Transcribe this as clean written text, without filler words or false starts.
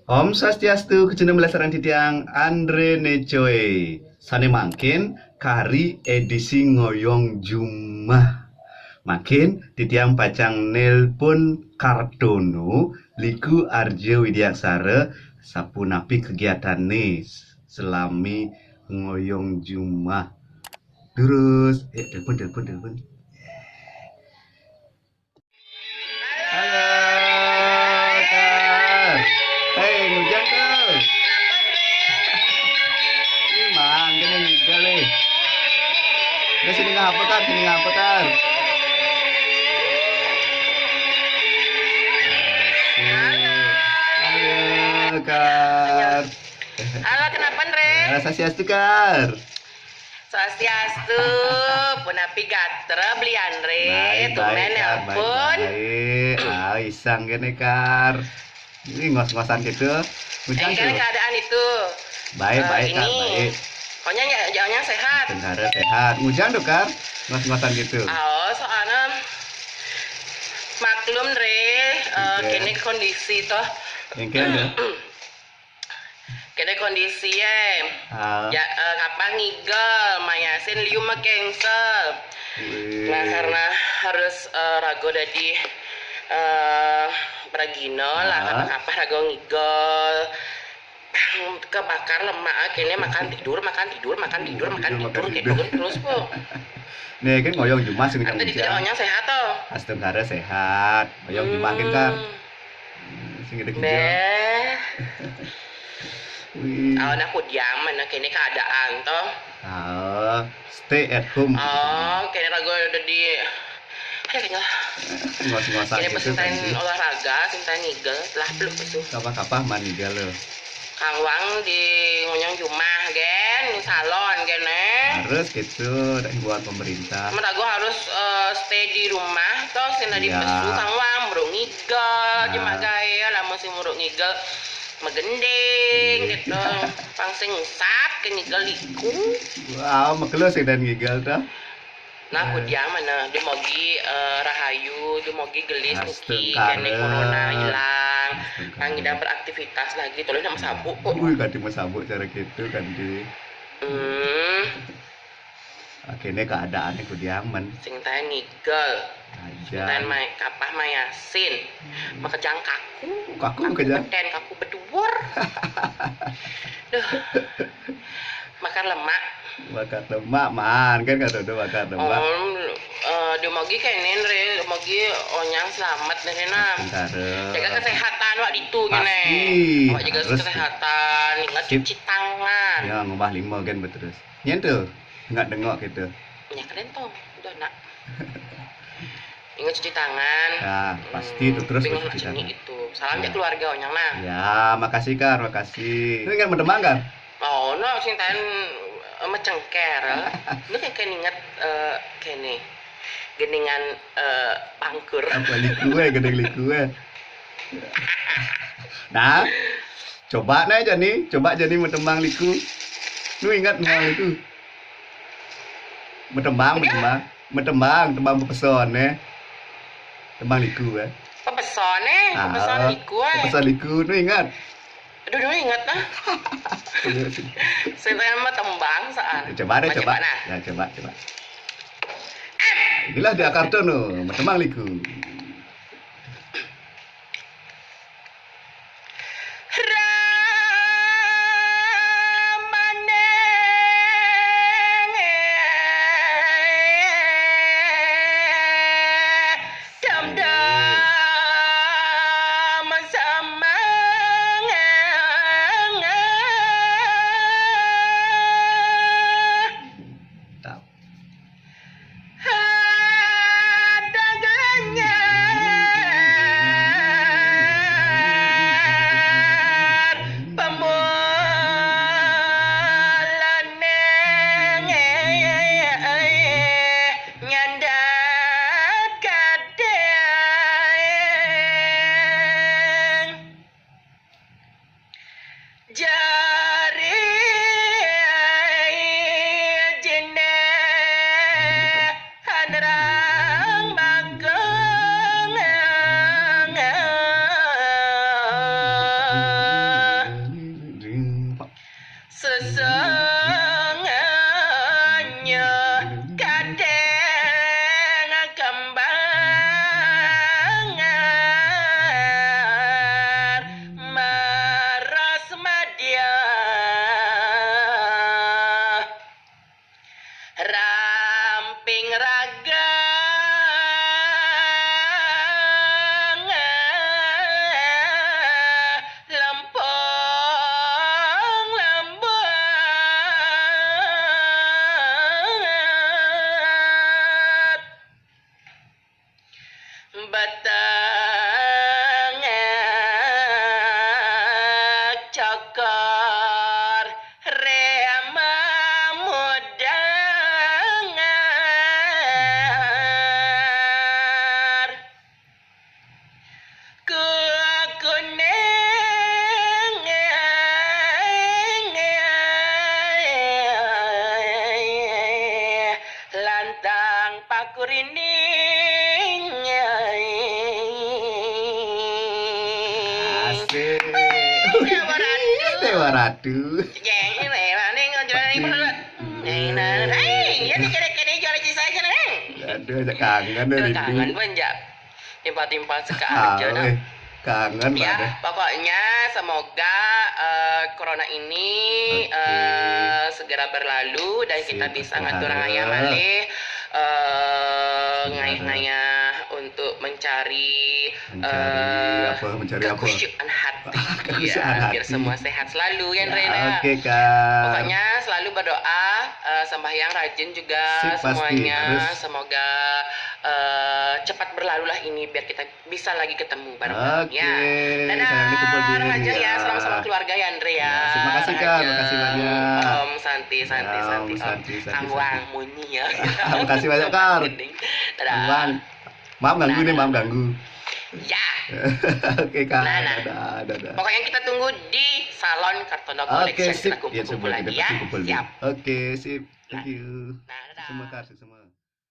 Om Swastiastu, kecenderung belasaran titiang Andre Necoe. Sane mangkin kari edisi ngoyong Jumah. Makin titiang pacang nelpon Kartono liku Arjo Widyaksara sapunapi kegiatan nih selami ngoyong Jumah. Terus telepon. Halo, Kar. Hei, hujan tuh. Ini mang, kena ngigel nih. Udah sini ngapa, Kar? Halo, Kar. Halo, kenapa, Andre? Sasiastu, Kar. Swastiastu, punapi gatra beli Andre, tumen nelpon. Baik. Isang gini, Kar. Ini ngos-ngosan gitu. Hujan Kan tuh. keadaan itu. Baik, Kar, Ini. baik. Pokoknya jauhnya sehat. Tentara sehat. Hujan tuh, Kar. Ngos-ngosan gitu. Oh, soalnya maklum, Andre, Oke. kini kondisi toh. Yang kira Kini kondisi ya. Ah, Ya, kapan ngigel, mayasin liu mah cancel. Nah, karena harus rago dari Pragino lah, Ah. apa rago ngigel. Kebakar lemak, akhirnya makan tidur kayak gitu terus po. nih kan ngoyong Jumat sing Kan tadi hujan. videonya sehat toh. Astengara sehat. Ngoyong Jumat kan, Kar. Sing gede-gede. Deh, Wih. awalnya aku diam, nah kini keadaan toh. Ah, stay at home. Oh, kini rago udah di kayaknya Ngos-ngosan kini gitu kan. pesintain olahraga, sintain ngigel, lah belum itu. Kapah-kapah manigal lo. Kang Wang di ngonyong rumah gen, di salon gen Harus gitu, dari buat pemerintah. Rago harus stay di rumah toh sina di Iya. pesu Kang Wang muruk ngigel, Nah. cuma gaya lah masih muruk ngigel megending Iya. gitu. Pangsing sat ke ngigel liku. Wow, makelo sing dan ngigal dah. Nah, aku dia mana dia mogi rahayu, dia mogi gelis muki, Astagfirullah. kene corona hilang. Astagfirullah. Kang tidak beraktivitas lagi, tulis nama sabuk kok. Wih, kan cuma sabuk cara gitu kan di. Akhirnya keadaannya ku diaman Sing tae ngigel. Dan aja. kapah mayasin, makejang kaku Kaku kerja. beden kaku beduur. Duh, makan lemak. Bakar lemak man kan kata udah bakar lemak. Dia magi kene re, magi onyang selamat dari nah. Tentara. Jaga kesehatan wak itu gini. Pasti. Wak jaga Harus. kesehatan, ingat Sip. cuci tangan. Ya ngubah lima kan betul. Nyentuh nggak dengok gitu. Ya keren toh, udah nak. Ingat cuci tangan. Ya pasti itu terus Bingung cuci tangan. itu. Salam Ya. ya keluarga onyang nah. Ya makasih Kar, makasih. Ini kan mendemang kan? Oh, no, sintain macengker. Lu kayak inget kene geningan pangkur. Apa liku gede liku Nah, coba nih jadi mendemang liku. Lu ingat mendemang liku? Tembang pepeson ya. Tembang liku ya. Pepeson pepeson liku Pepeson liku, lu ingat? Aduh, ingat nah. Saya mah tembang soal. Coba. Nah. Ya coba. Inilah dia Kartono, tembang liku. cokor rema mudangar ku kuning lantang pakurining Asik. Dewa Ratu. Dewa Ratu. Jeng ini mana ngojolani perlu. Ya dikira-kira jual sisa aja neng. Aduh, ajak kangen dari Kangen banget. Timpal-timpal sekali aja. Kangen Ya, banget. pokoknya semoga corona ini segera berlalu dan kita bisa ngatur ngaya malih ngayah-ngayah untuk mencari mencari apa? kekhusyuan hati. Kekhusyuan Ya, biar hati. semua sehat selalu ya, Rena. Oke, Kak. Pokoknya selalu berdoa, sembahyang rajin juga Sip, pasti. semuanya. Harus. Semoga cepat berlalulah ini biar kita bisa lagi ketemu bareng-bareng Oke. ya. Dadah, Sayang dikumpul diri, Rahaja ya, ya. salam sama keluarga ya Andre ya. Ya, terima kasih, Kak. Rahaja. Terima kasih banyak. Om Santi, Santi, Ya, Santi, Om Santi, Santi, Kang Santi. Wang Muni ya. Terima kasih banyak, Kak. Dadah. Bang. Maaf ganggu nih, Nah. maaf ganggu. Ya. Oke, Kak. Nah. Dadah. Pokoknya kita tunggu di salon Kartono Oke, Collection. sip. Kita kumpul-kumpul Ya, coba lagi kita ya. pasti kumpul. Siap. Oke, sip. Thank you. Nah, dadah. Semua, Kak. Semua.